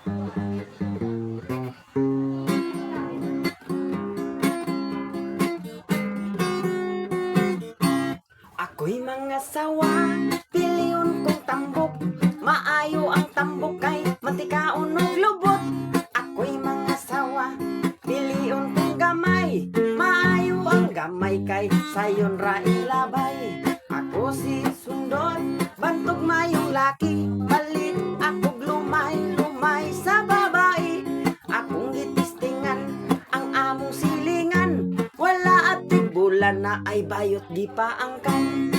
Ako'y mga sawa, piliyon kong tambok. Maayo ang tambok kay matikaon og lubot. Ako'y mga sawa, piliyon kong gamay. Maayo ang gamay kay sayon ra ilabay. Ako si sundot, bantog mayong laki. Palit akog lumay-lumay sa babae. Akong gitistingan ang among silingan. Wala at bulan na ay bayot di pa angkan.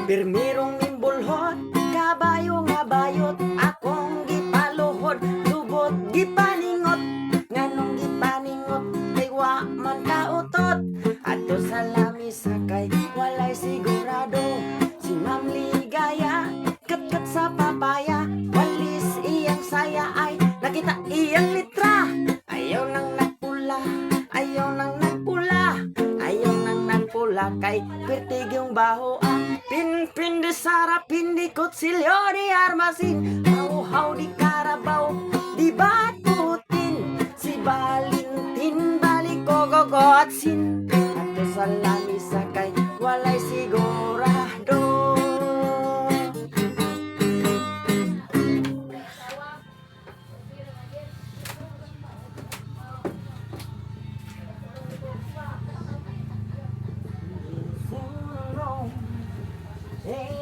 Pirmirong mimbulhot, kabayo nga bayot. Akong gipaluhod, lubot gipaningot. Nganong gipaningot, kay wa man kautot. Ato sa lamisa kay walay sigurado. Si Ma'am Ligaya, kat-kat sa papaya. Walis iyang saya ay nakita iyang litra. Ayaw nang nagpula, ayaw nang nagpula. Ayaw nang nagpula kay pertig yung baho. Pin de Sara, pin di kutsilyo di armasin. Hau-hau di karabaw, di batutin. Si Valentin balik ko gogotsin. Ato sa lamisa kay walay sigurado. Hey.